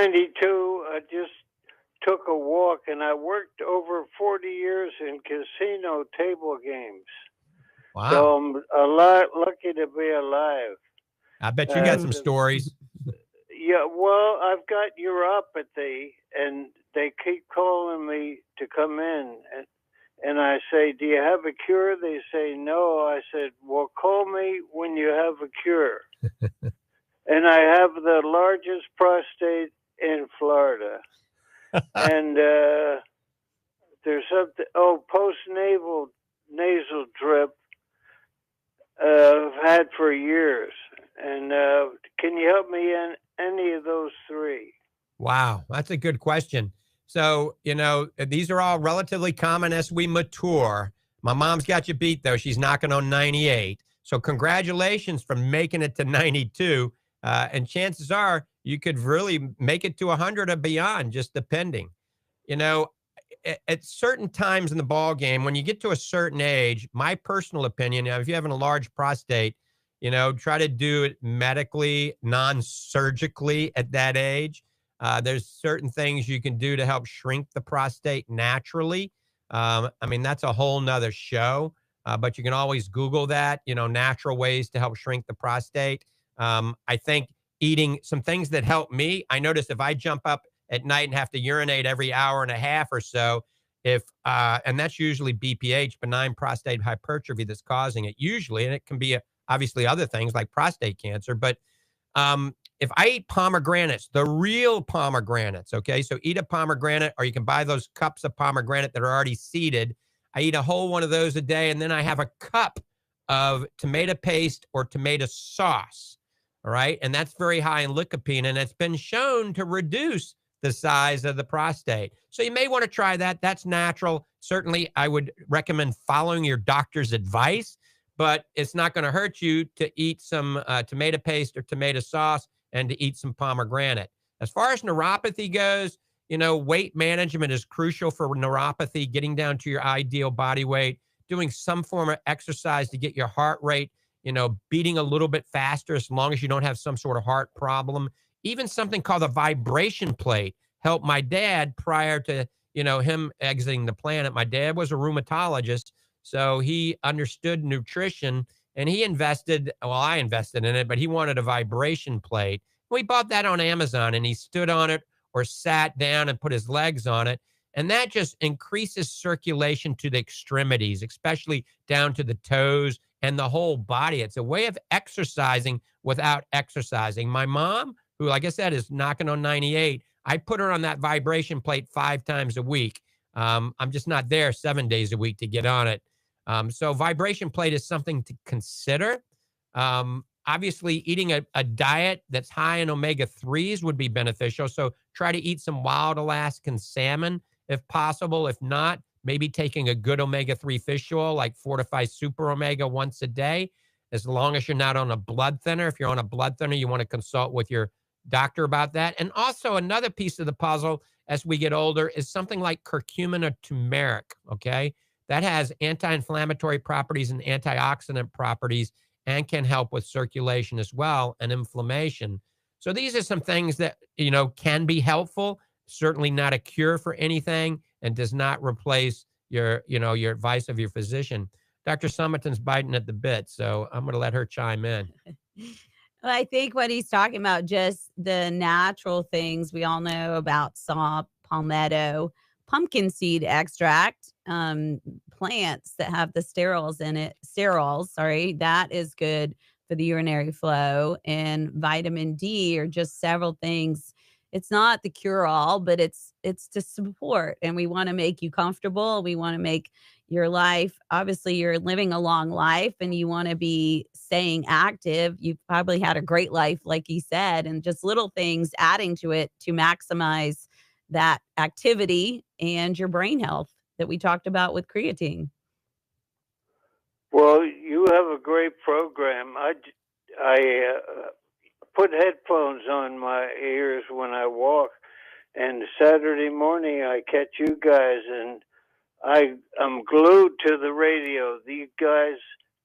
92, I just took a walk, and I worked over 40 years in casino table games. Wow. So I'm a lot lucky to be alive. I bet you got some stories. Yeah, well, I've got neuropathy, and they keep calling me to come in. And I say, do you have a cure? They say, no. I said, well, call me when you have a cure. And I have the largest prostate in Florida. And there's something, post-nasal nasal drip I've had for years. And can you help me in any of those three? Wow, that's a good question. So, these are all relatively common as we mature. My mom's got you beat, though. She's knocking on 98. So congratulations for making it to 92. And chances are you could really make it to 100 or beyond, just depending. You know, at certain times in the ball game, when you get to a certain age, my personal opinion, if you're having a large prostate, try to do it medically, non-surgically at that age. There's certain things you can do to help shrink the prostate naturally. That's a whole nother show, but you can always Google that, natural ways to help shrink the prostate. I think eating some things that help me, I notice if I jump up at night and have to urinate every hour and a half or so, and that's usually BPH, benign prostate hypertrophy, that's causing it usually, and it can be obviously other things like prostate cancer, but if I eat pomegranates, the real pomegranates, okay, so eat a pomegranate, or you can buy those cups of pomegranate that are already seeded. I eat a whole one of those a day, and then I have a cup of tomato paste or tomato sauce, all right, and that's very high in lycopene, and it's been shown to reduce the size of the prostate. So you may want to try that. That's natural. Certainly, I would recommend following your doctor's advice, but it's not going to hurt you to eat some tomato paste or tomato sauce and to eat some pomegranate. As far as neuropathy goes, weight management is crucial for neuropathy, getting down to your ideal body weight, doing some form of exercise to get your heart rate, beating a little bit faster as long as you don't have some sort of heart problem. Even something called a vibration plate helped my dad prior to, him exiting the planet. My dad was a rheumatologist, so he understood nutrition, and I invested in it, but he wanted a vibration plate. We bought that on Amazon, and he stood on it or sat down and put his legs on it. And that just increases circulation to the extremities, especially down to the toes and the whole body. It's a way of exercising without exercising. My mom, who, like I said, is knocking on 98, I put her on that vibration plate 5 times a week. I'm just not there 7 days a week to get on it. So vibration plate is something to consider. Obviously, eating a diet that's high in omega-3s would be beneficial. So try to eat some wild Alaskan salmon if possible. If not, maybe taking a good omega-3 fish oil like Fortify Super Omega once a day, as long as you're not on a blood thinner. If you're on a blood thinner, you want to consult with your doctor about that. And also another piece of the puzzle as we get older is something like curcumin or turmeric, okay? That has anti-inflammatory properties and antioxidant properties and can help with circulation as well and inflammation. So these are some things that, can be helpful, certainly not a cure for anything, and does not replace your advice of your physician. Dr. Summerton's biting at the bit, so I'm going to let her chime in. Well, I think what he's talking about, just the natural things we all know about saw, palmetto, pumpkin seed extract, plants that have the sterols in it, that is good for the urinary flow, and vitamin D are just several things. It's not the cure all, but it's to support, and we want to make you comfortable. We want to make your life, obviously you're living a long life and you want to be staying active. You've probably had a great life, like he said, and just little things adding to it to maximize that activity and your brain health that we talked about with creatine. Well, you have a great program. I put headphones on my ears when I walk, and Saturday morning I catch you guys, and I'm glued to the radio. These guys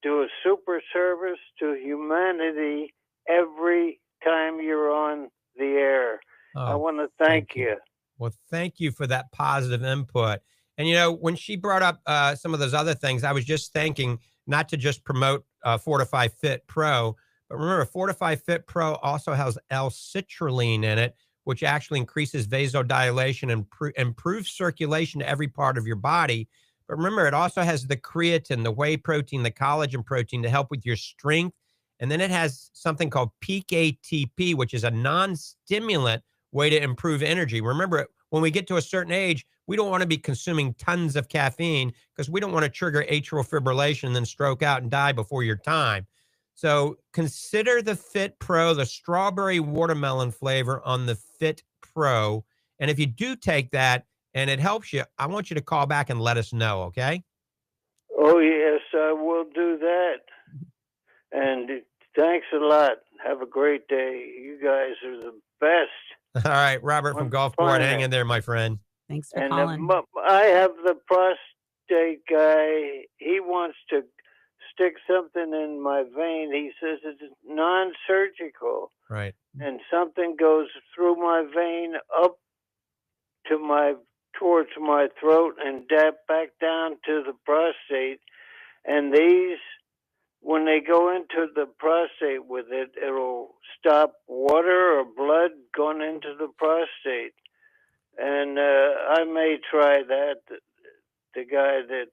do a super service to humanity every time you're on the air. I Oh, want to thank you. well, thank you for that positive input. And when she brought up some of those other things, I was just thinking not to just promote Fortify Fit Pro, but remember, Fortify Fit Pro also has L-citrulline in it, which actually increases vasodilation and improves circulation to every part of your body. But remember, it also has the creatine, the whey protein, the collagen protein to help with your strength. And then it has something called peak ATP, which is a non-stimulant way to improve energy. Remember, when we get to a certain age, we don't want to be consuming tons of caffeine because we don't want to trigger atrial fibrillation and then stroke out and die before your time. So consider the Fit Pro, the strawberry watermelon flavor on the Fit Pro. And if you do take that and it helps you, I want you to call back and let us know, okay? Oh, yes, I will do that. And thanks a lot. Have a great day. You guys are the best. All right, Robert from Gulfport, hang in there, my friend. Thanks for And calling. I have the prostate guy. He wants to stick something in my vein. He says it's non-surgical. Right. And something goes through my vein up to towards my throat and back down to the prostate. And these, when they go into the prostate with it, it'll stop water or blood going into the prostate. And I may try that. The guy that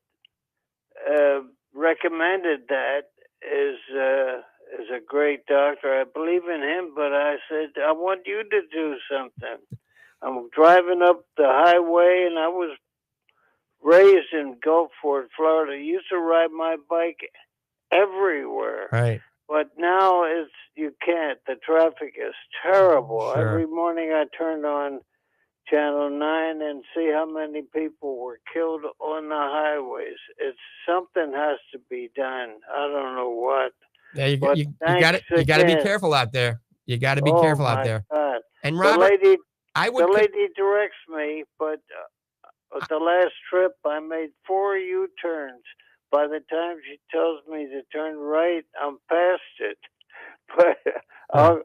recommended that is a great doctor. I believe in him, but I said, I want you to do something. I'm driving up the highway, and I was raised in Gulfport, Florida. I used to ride my bike everywhere. Right. But now you can't. The traffic is terrible. Sure. Every morning I turned on Channel 9 and see how many people were killed on the highways. Something has to be done. I don't know what. Yeah, you got to be careful out there. You got to be careful out there. God. And Robert, the lady directs me, but the last trip I made 4 U-turns. By the time she tells me to turn right, I'm past it. But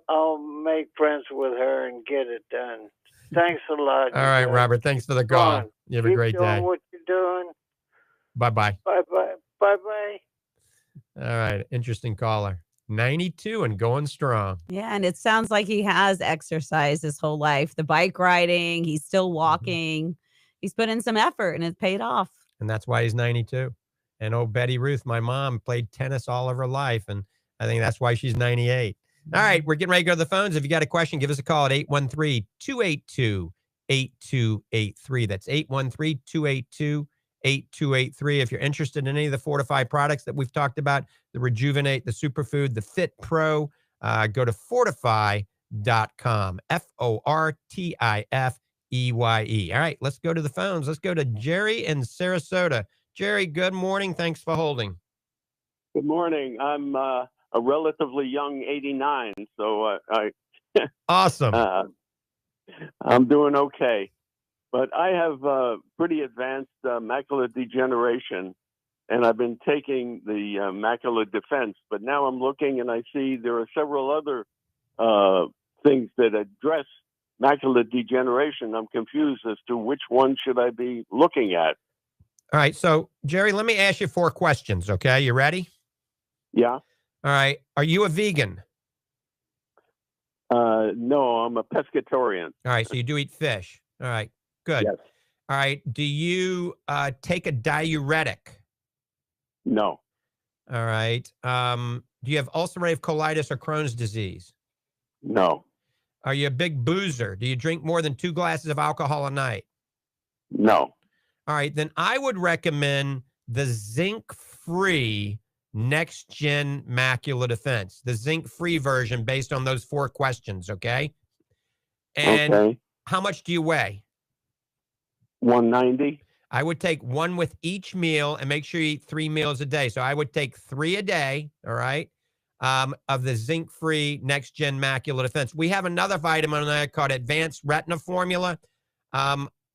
I'll make friends with her and get it done. Thanks a lot. All right, Robert. Thanks for the call. You have a great day. Keep doing what you're doing. Bye-bye. Bye-bye. Bye-bye. All right. Interesting caller. 92 and going strong. Yeah, and it sounds like he has exercised his whole life. The bike riding, he's still walking. He's put in some effort, and it's paid off. And that's why he's 92. And Betty Ruth, my mom, played tennis all of her life, and I think that's why she's 98. All right, we're getting ready to go to the phones. If you got a question, give us a call at 813-282-8283. That's 813-282-8283. If you're interested in any of the Fortify products that we've talked about, the Rejuvenate, the Superfood, the Fit Pro, go to fortify.com, FORTIFEYE. All right, let's go to the phones. Let's go to Jerry in Sarasota. Jerry, good morning. Thanks for holding. Good morning. I'm a relatively young 89, so awesome. I'm doing okay. But I have pretty advanced macular degeneration, and I've been taking the Macular Defense. But now I'm looking, and I see there are several other things that address macular degeneration. I'm confused as to which one should I be looking at. All right. So, Jerry, let me ask you 4 questions, okay? You ready? Yeah. All right. Are you a vegan? No, I'm a pescatarian. All right. So you do eat fish. All right. Good. Yes. All right. Do you take a diuretic? No. All right. Do you have ulcerative colitis or Crohn's disease? No. Are you a big boozer? Do you drink more than 2 glasses of alcohol a night? No. All right, then I would recommend the zinc-free next-gen macular defense, the zinc-free version based on those 4 questions, okay? And how much do you weigh? 190. I would take 1 with each meal and make sure you eat 3 meals a day. So I would take 3 a day, all right, of the zinc-free next-gen macular defense. We have another vitamin there called Advanced Retina Formula.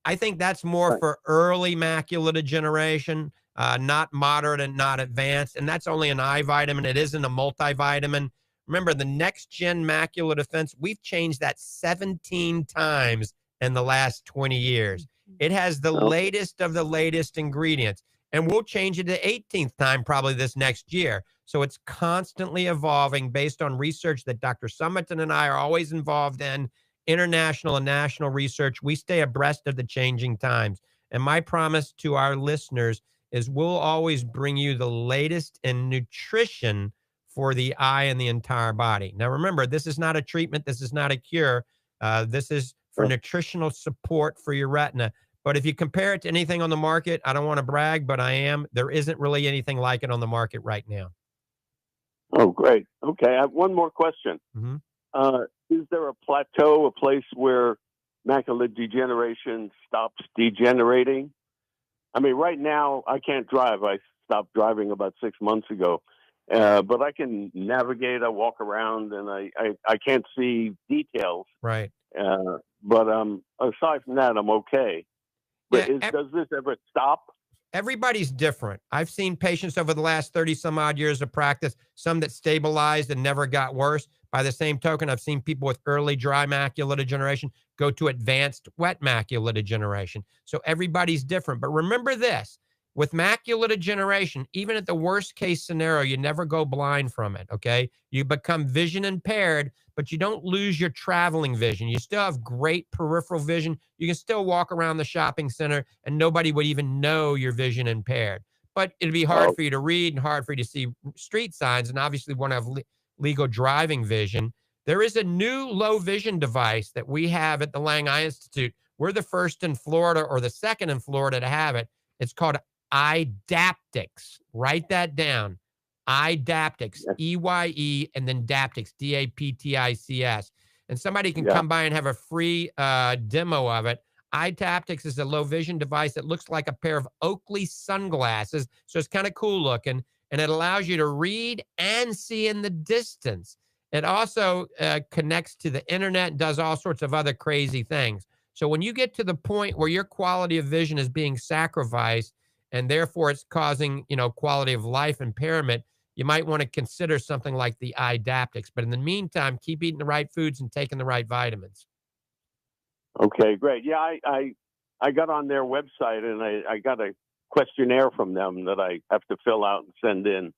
I think that's more for early macular degeneration, not moderate and not advanced. And that's only an eye vitamin. It isn't a multivitamin. Remember, the Next Gen Macular Defense, we've changed that 17 times in the last 20 years. It has the latest of the latest ingredients, and we'll change it the 18th time probably this next year. So it's constantly evolving based on research that Dr. Summerton and I are always involved in, international and national research. We stay abreast of the changing times. And my promise to our listeners is we'll always bring you the latest in nutrition for the eye and the entire body. Now, remember, this is not a treatment. This is not a cure. This is for nutritional support for your retina. But if you compare it to anything on the market, I don't want to brag, but I am. There isn't really anything like it on the market right now. Oh, great. Okay. I have one more question. Mm-hmm. Is there a plateau, a place where macular degeneration stops degenerating? I mean, right now, I can't drive. I stopped driving about 6 months ago. But I can navigate, I walk around, and I can't see details. Right. But aside from that, I'm okay. But Yeah, does this ever stop? Everybody's different. I've seen patients over the last 30 some odd years of practice, some that stabilized and never got worse. By the same token, I've seen people with early dry macular degeneration go to advanced wet macular degeneration. So everybody's different. But remember this, with macular degeneration, even at the worst case scenario, you never go blind from it, okay? You become vision impaired, but you don't lose your traveling vision. You still have great peripheral vision. You can still walk around the shopping center and nobody would even know you're vision impaired. But it'd be hard for you to read and hard for you to see street signs, and obviously want to have legal driving vision. There is a new low vision device that we have at the Lang Eye Institute. We're the first in Florida or the second in Florida to have it. It's called iDaptics. Write that down. iDaptics, E-Y-E, and then Daptics, D-A-P-T-I-C-S. And somebody can come by and have a free demo of it. iDaptics is a low vision device that looks like a pair of Oakley sunglasses. So it's kind of cool looking, and it allows you to read and see in the distance. It also connects to the internet and does all sorts of other crazy things. So when you get to the point where your quality of vision is being sacrificed, and therefore it's causing, quality of life impairment, you might want to consider something like the iDaptics. But in the meantime, keep eating the right foods and taking the right vitamins. Okay, great. Yeah, I got on their website and I got a questionnaire from them that I have to fill out and send in.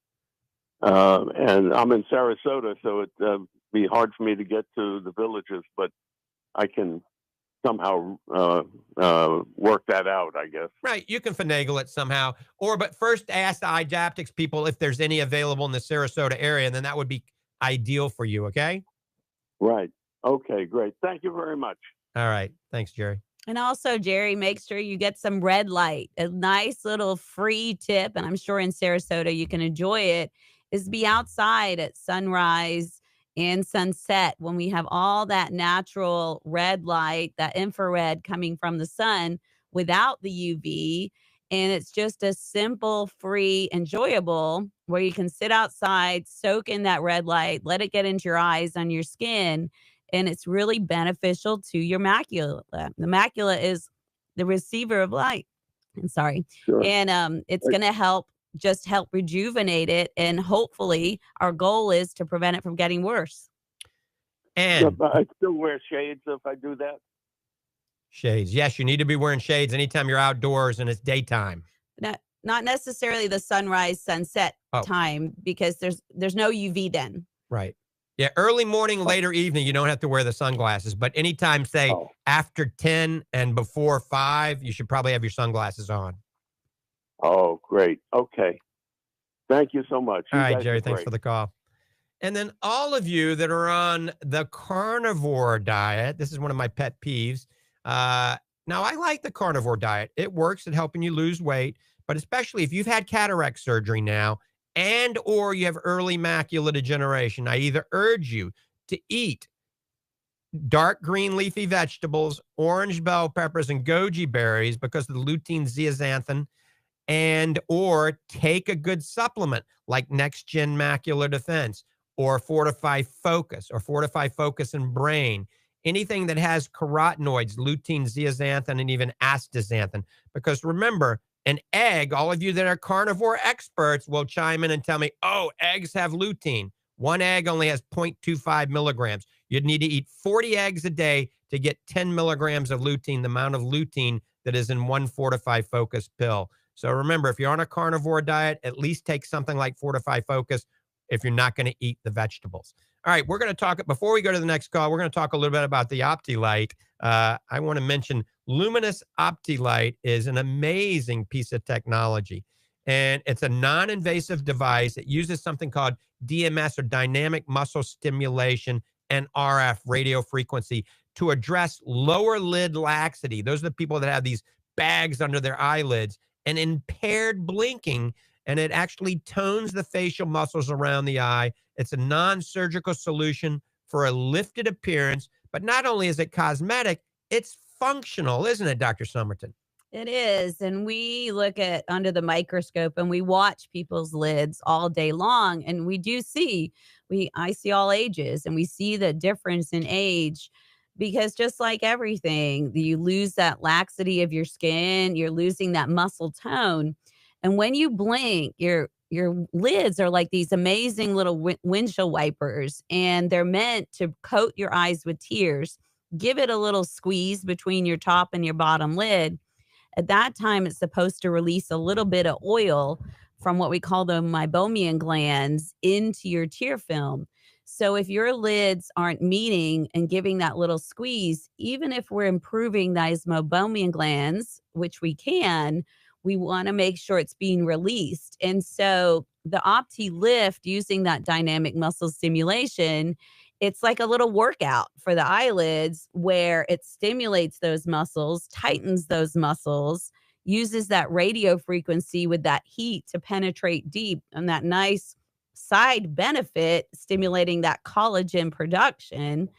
And I'm in Sarasota, so it'd be hard for me to get to the villages, but I can somehow work that out, I guess. Right. You can finagle it somehow. But first ask the iDaptics people if there's any available in the Sarasota area, and then that would be ideal for you, okay? Right. Okay, great. Thank you very much. All right. Thanks, Jerry. And also, Jerry, make sure you get some red light. A nice little free tip, and I'm sure in Sarasota you can enjoy it, is be outside at sunrise and sunset when we have all that natural red light, that infrared coming from the sun without the UV. And it's just a simple, free, enjoyable where you can sit outside, soak in that red light, let it get into your eyes, on your skin. And it's really beneficial to your macula. The macula is the receiver of light. Sure. And it's going to help rejuvenate it. And hopefully our goal is to prevent it from getting worse. And I still wear shades if I do that. Shades. Yes, you need to be wearing shades anytime you're outdoors and it's daytime. Not necessarily the sunrise, sunset time, because there's no UV then. Right. Yeah, early morning, later evening, you don't have to wear the sunglasses. But anytime, say, after 10 and before 5, you should probably have your sunglasses on. Oh, great. Okay. Thank you so much. All right, Jerry, thanks for the call. And then all of you that are on the carnivore diet, this is one of my pet peeves. Now, I like the carnivore diet. It works at helping you lose weight, but especially if you've had cataract surgery now, and or you have early macular degeneration, I either urge you to eat dark green leafy vegetables, orange bell peppers, and goji berries because of the lutein zeaxanthin, and or take a good supplement like Next Gen Macular Defense or Fortify Focus and Brain. Anything that has carotenoids, lutein zeaxanthin, and even astaxanthin. Because remember, an egg, all of you that are carnivore experts will chime in and tell me, eggs have lutein. One egg only has 0.25 milligrams. You'd need to eat 40 eggs a day to get 10 milligrams of lutein, the amount of lutein that is in one Fortify Focus pill. So remember, if you're on a carnivore diet, at least take something like Fortify Focus if you're not going to eat the vegetables. All right, we're going to talk, before we go to the next call, we're going to talk a little bit about the OptiLite. I want to mention Luminous OptiLite is an amazing piece of technology. And it's a non-invasive device. It uses something called DMS, or dynamic muscle stimulation, and RF, radio frequency, to address lower lid laxity. Those are the people that have these bags under their eyelids and impaired blinking, and it actually tones the facial muscles around the eye. It's a non-surgical solution for a lifted appearance, but not only is it cosmetic, it's functional, isn't it, Dr. Somerton? It is. And we look at under the microscope and we watch people's lids all day long. And we do see, I see all ages, and we see the difference in age, because just like everything, you lose that laxity of your skin, you're losing that muscle tone. And when you blink, your lids are like these amazing little windshield wipers, and they're meant to coat your eyes with tears. Give it a little squeeze between your top and your bottom lid. At that time, it's supposed to release a little bit of oil from what we call the meibomian glands into your tear film. So if your lids aren't meeting and giving that little squeeze, even if we're improving those meibomian glands, which we can, we want to make sure it's being released. And so the OptiLift, using that dynamic muscle stimulation, it's like a little workout for the eyelids, where it stimulates those muscles, tightens those muscles, uses that radio frequency with that heat to penetrate deep, and that nice side benefit, stimulating that collagen production.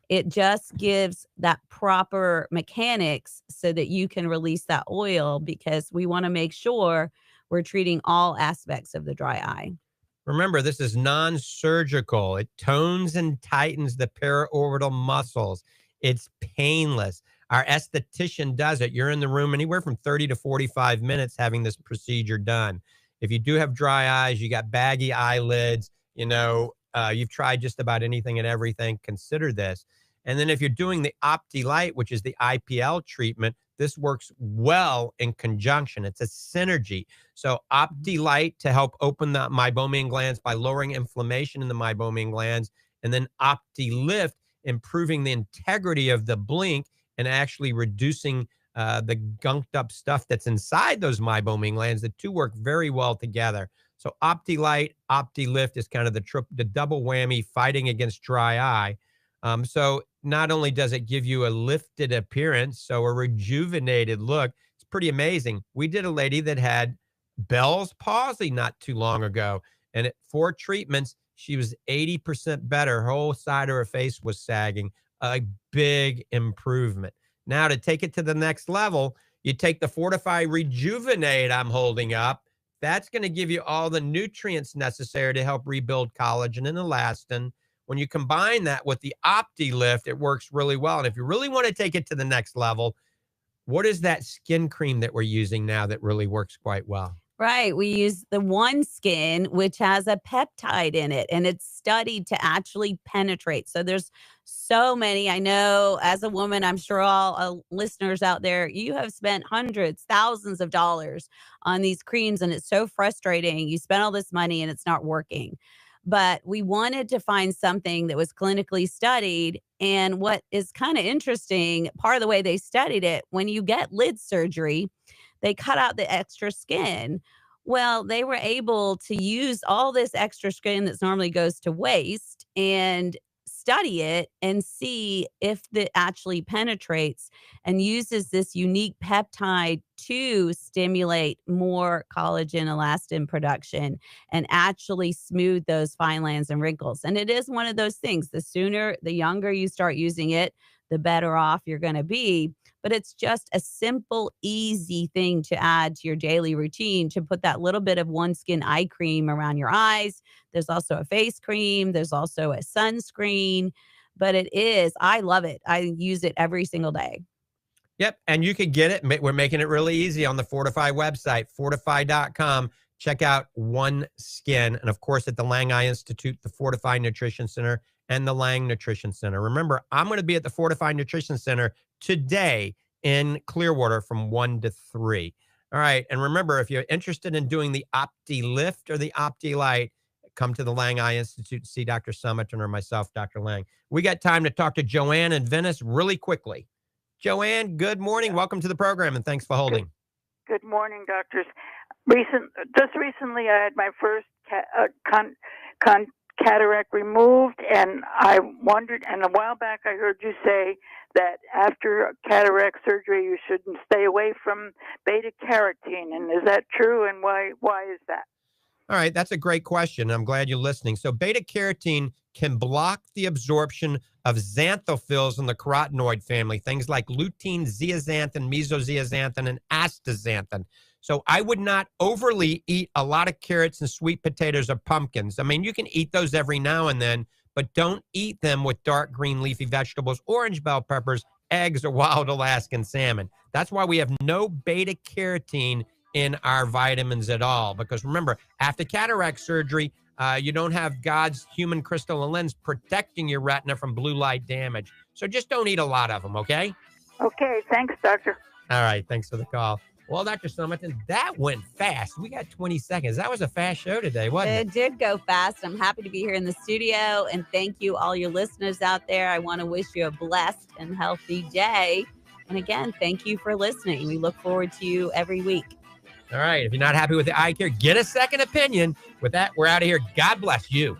It just gives that proper mechanics so that you can release that oil, because we want to make sure we're treating all aspects of the dry eye. Remember, this is non-surgical. It tones and tightens the paraorbital muscles. It's painless. Our esthetician does it. You're in the room anywhere from 30 to 45 minutes having this procedure done. If you do have dry eyes, you got baggy eyelids, you've tried just about anything and everything, consider this. And then if you're doing the OptiLite, which is the IPL treatment, this works well in conjunction. It's a synergy. So OptiLite to help open the meibomian glands by lowering inflammation in the meibomian glands, and then OptiLift, improving the integrity of the blink and actually reducing the gunked up stuff that's inside those meibomian glands. The two work very well together. So OptiLite, OptiLift is kind of the double whammy fighting against dry eye. So not only does it give you a lifted appearance, so a rejuvenated look, it's pretty amazing. We did a lady that had Bell's palsy not too long ago, and at 4 treatments, she was 80% better. Her whole side of her face was sagging, a big improvement. Now to take it to the next level, you take the Fortify Rejuvenate I'm holding up. That's going to give you all the nutrients necessary to help rebuild collagen and elastin. When you combine that with the OptiLift, it works really well. And if you really want to take it to the next level, what is that skin cream that we're using now that really works quite well? Right. We use the OneSkin, which has a peptide in it, and it's studied to actually penetrate. So there's so many. I know as a woman, I'm sure all listeners out there, you have spent hundreds, thousands of dollars on these creams, and it's so frustrating. You spend all this money and it's not working. But we wanted to find something that was clinically studied. And what is kind of interesting, part of the way they studied it, when you get lid surgery, they cut out the extra skin. Well, they were able to use all this extra skin that normally goes to waste and study it and see if it actually penetrates and uses this unique peptide to stimulate more collagen elastin production and actually smooth those fine lines and wrinkles. And it is one of those things, the younger you start using it, the better off you're going to be. But it's just a simple, easy thing to add to your daily routine, to put that little bit of OneSkin eye cream around your eyes. There's also a face cream. There's also a sunscreen. But I love it. I use it every single day. Yep. And you can get it. We're making it really easy on the Fortify website, fortify.com. check out One Skin. And of course, at the Lang Eye Institute, the Fortified Nutrition Center, and the Lang Nutrition Center. Remember, I'm going to be at the Fortified Nutrition Center today in Clearwater from 1 to 3. All right. And remember, if you're interested in doing the Opti Lift or the Opti Light, come to the Lang Eye Institute, see Dr. Summerton or myself, Dr. Lang. We got time to talk to Joanne in Venice really quickly. Joanne, good morning. Welcome to the program, and thanks for holding. Good morning, doctors. Just recently, I had my first cataract removed, and I wondered, and a while back I heard you say that after cataract surgery you should stay away from beta carotene, and is that true, and why is that? All right, that's a great question. I'm glad you're listening. So beta carotene can block the absorption of xanthophylls in the carotenoid family, things like lutein, zeaxanthin, mesozeaxanthin, and astaxanthin. So I would not overly eat a lot of carrots and sweet potatoes or pumpkins. I mean, you can eat those every now and then, but don't eat them with dark green leafy vegetables, orange bell peppers, eggs, or wild Alaskan salmon. That's why we have no beta carotene in our vitamins at all. Because remember, after cataract surgery, you don't have God's human crystalline lens protecting your retina from blue light damage. So just don't eat a lot of them, okay? Okay, thanks, doctor. All right, thanks for the call. Well, Dr. Summerton, that went fast. We got 20 seconds. That was a fast show today, wasn't it? It did go fast. I'm happy to be here in the studio, and thank you, all your listeners out there. I want to wish you a blessed and healthy day. And again, thank you for listening. We look forward to you every week. All right. If you're not happy with the eye care, get a second opinion. With that, we're out of here. God bless you.